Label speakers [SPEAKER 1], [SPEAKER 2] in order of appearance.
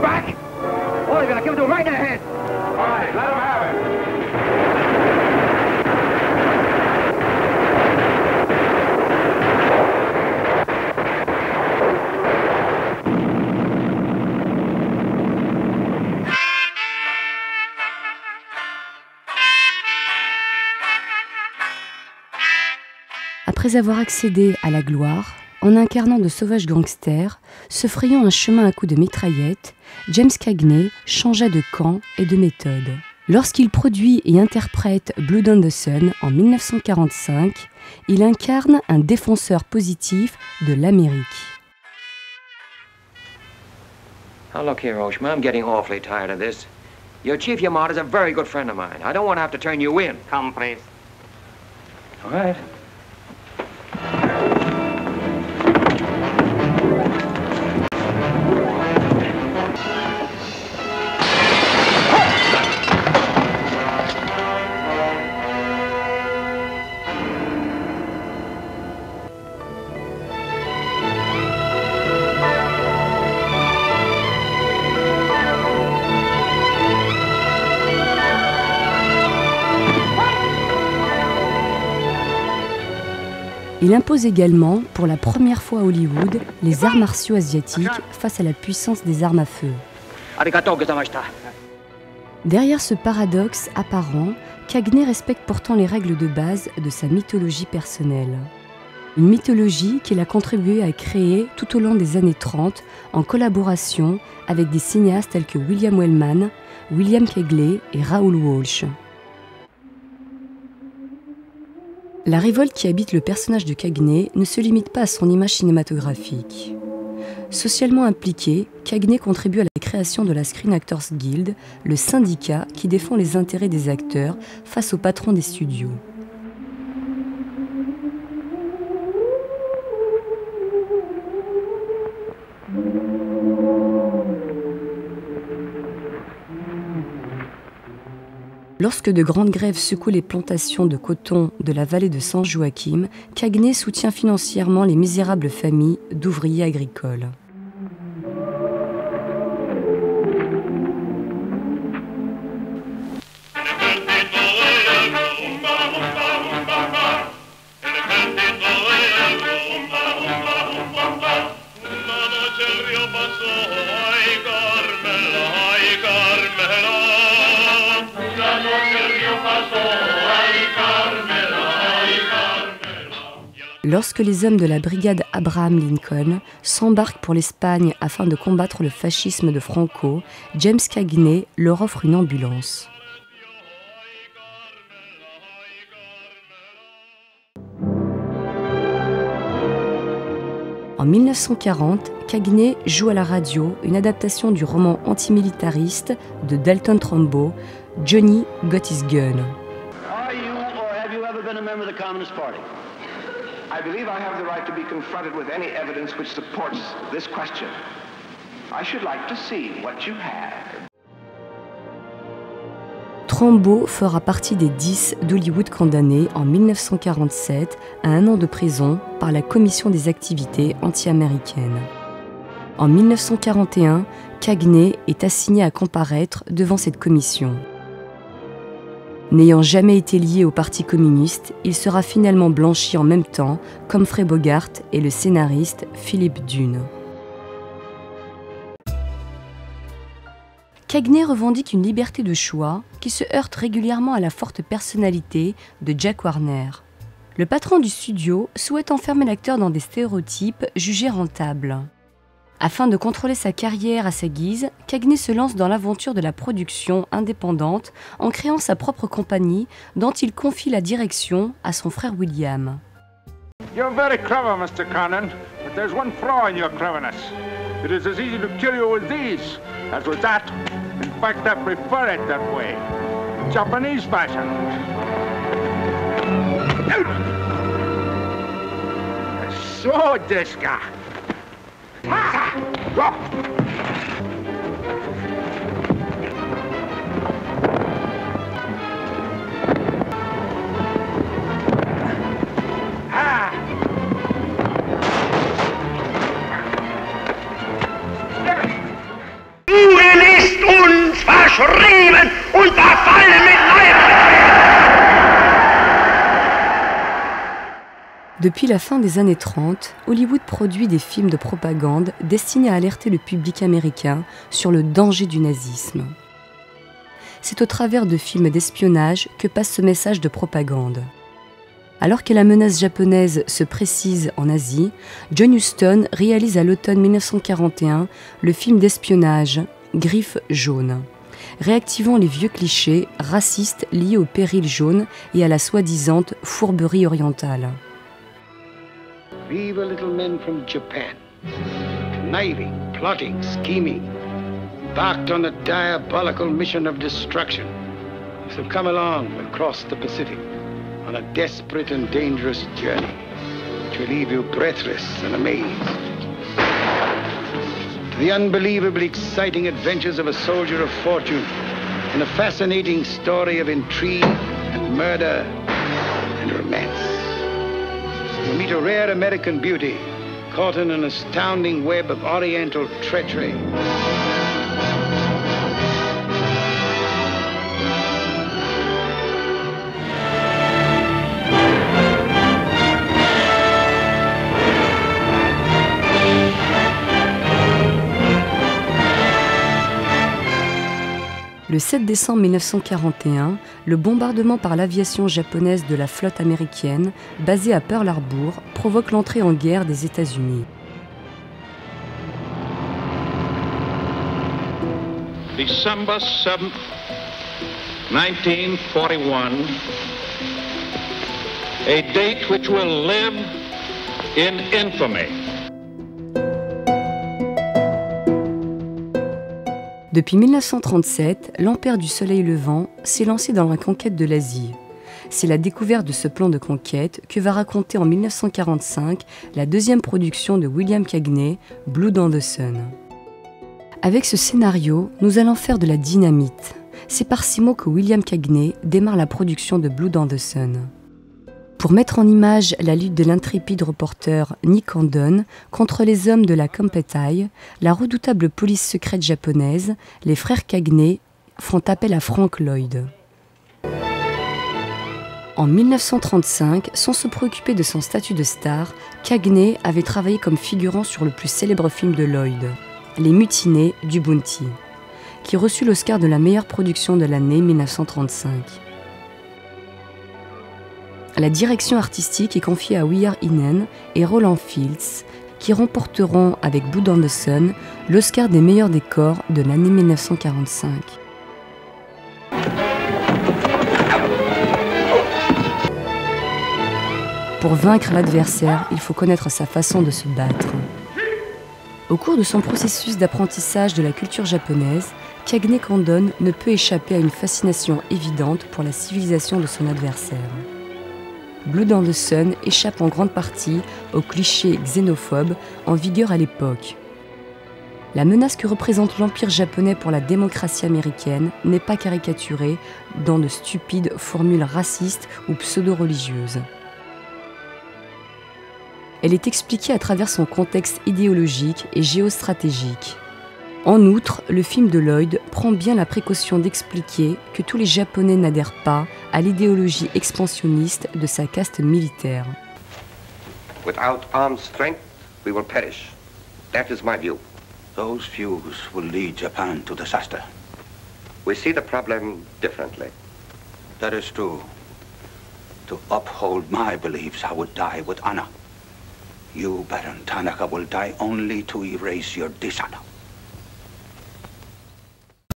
[SPEAKER 1] back! Oh, they're gonna give it to him right in the head!
[SPEAKER 2] All right, let him have it.
[SPEAKER 3] Après avoir accédé à la gloire, en incarnant de sauvages gangsters, se frayant un chemin à coups de mitraillettes, James Cagney changea de camp et de méthode. Lorsqu'il produit et interprète Blood on the Sun en 1945, il incarne un défenseur positif de l'Amérique.
[SPEAKER 4] Now look here, Oshma, I'm getting awfully tired of this. Your Chief Yamada is a very good friend of mine. I don't want to have to turn you in.
[SPEAKER 5] Come, please.
[SPEAKER 4] All right.
[SPEAKER 3] Il impose également, pour la première fois à Hollywood, les arts martiaux asiatiques face à la puissance des armes à feu. Derrière ce paradoxe apparent, Cagney respecte pourtant les règles de base de sa mythologie personnelle. Une mythologie qu'il a contribué à créer tout au long des années 30 en collaboration avec des cinéastes tels que William Wellman, William Kegley et Raoul Walsh. La révolte qui habite le personnage de Cagney ne se limite pas à son image cinématographique. Socialement impliqué, Cagney contribue à la création de la Screen Actors Guild, le syndicat qui défend les intérêts des acteurs face aux patrons des studios. Lorsque de grandes grèves secouent les plantations de coton de la vallée de San Joaquim, Cagney soutient financièrement les misérables familles d'ouvriers agricoles. Lorsque les hommes de la brigade Abraham Lincoln s'embarquent pour l'Espagne afin de combattre le fascisme de Franco, James Cagney leur offre une ambulance. En 1940, Cagney joue à la radio une adaptation du roman antimilitariste de Dalton Trumbo, Johnny Got His Gun.
[SPEAKER 6] Are you or have you ever been a member of the Communist Party?
[SPEAKER 2] I believe I have the right to be confronted with any evidence which supports this question. I should like to see what you have.
[SPEAKER 3] Trumbo fera partie des 10 d'Hollywood condamnés en 1947 à 1 an de prison par la Commission des activités anti-américaines. En 1941, Cagney est assigné à comparaître devant cette commission. N'ayant jamais été lié au Parti communiste, il sera finalement blanchi en même temps qu'Humphrey Bogart et le scénariste Philip Dunne. Cagney revendique une liberté de choix qui se heurte régulièrement à la forte personnalité de Jack Warner. Le patron du studio souhaite enfermer l'acteur dans des stéréotypes jugés rentables. Afin de contrôler sa carrière à sa guise, Cagney se lance dans l'aventure de la production indépendante en créant sa propre compagnie dont il confie la direction à son frère William.
[SPEAKER 2] You're very clever, Mr. Cannon, but there's one flaw in your cleverness. It is as easy to kill you with these as with that. In fact, I prefer it that way. Japanese fashion. So, Deska.
[SPEAKER 3] Depuis la fin des années 30, Hollywood produit des films de propagande destinés à alerter le public américain sur le danger du nazisme. C'est au travers de films d'espionnage que passe ce message de propagande. Alors que la menace japonaise se précise en Asie, John Huston réalise à l'automne 1941 le film d'espionnage Griffes jaunes, réactivant les vieux clichés racistes liés au péril jaune et à la soi-disant fourberie orientale.
[SPEAKER 5] Evil little men from Japan, conniving, plotting, scheming, embarked on a diabolical mission of destruction. So come along across the Pacific on a desperate and dangerous journey, which will leave you breathless and amazed. To the unbelievably exciting adventures of a soldier of fortune in a fascinating story of intrigue and murder and romance. You'll meet a rare American beauty caught in an astounding web of Oriental treachery.
[SPEAKER 3] Le 7 décembre 1941, le bombardement par l'aviation japonaise de la flotte américaine, basée à Pearl Harbor, provoque l'entrée en guerre des États-Unis.
[SPEAKER 7] December 7th, 1941, a date which will live in infamy.
[SPEAKER 3] Depuis 1937, l'Empire du Soleil Levant s'est lancé dans la conquête de l'Asie. C'est la découverte de ce plan de conquête que va raconter en 1945 la deuxième production de William Cagney, Blood on the Sun. Avec ce scénario, nous allons faire de la dynamite. C'est par ces mots que William Cagney démarre la production de Blood on the Sun. Pour mettre en image la lutte de l'intrépide reporter Nick Handon contre les hommes de la Kempeitai, la redoutable police secrète japonaise, les frères Cagney font appel à Frank Lloyd. En 1935, sans se préoccuper de son statut de star, Cagney avait travaillé comme figurant sur le plus célèbre film de Lloyd, Les Mutinés du Bounty, qui reçut l'Oscar de la meilleure production de l'année 1935. La direction artistique est confiée à Weir Hinen et Roland Fields, qui remporteront avec Blood on the Sun l'Oscar des meilleurs décors de l'année 1945. Pour vaincre l'adversaire, il faut connaître sa façon de se battre. Au cours de son processus d'apprentissage de la culture japonaise, Cagney Handon ne peut échapper à une fascination évidente pour la civilisation de son adversaire. Blood on the Sun échappe en grande partie aux clichés xénophobes en vigueur à l'époque. La menace que représente l'Empire japonais pour la démocratie américaine n'est pas caricaturée dans de stupides formules racistes ou pseudo-religieuses. Elle est expliquée à travers son contexte idéologique et géostratégique. En outre, le film de Lloyd prend bien la précaution d'expliquer que tous les Japonais n'adhèrent pas à l'idéologie expansionniste de sa caste militaire.
[SPEAKER 4] Without armed strength, we will perish. That is my view.
[SPEAKER 8] Those views will lead Japan to disaster.
[SPEAKER 4] We see the problem differently.
[SPEAKER 8] That is true. To uphold my beliefs, I would die with honor. You, Baron Tanaka, will die only to erase your dishonor.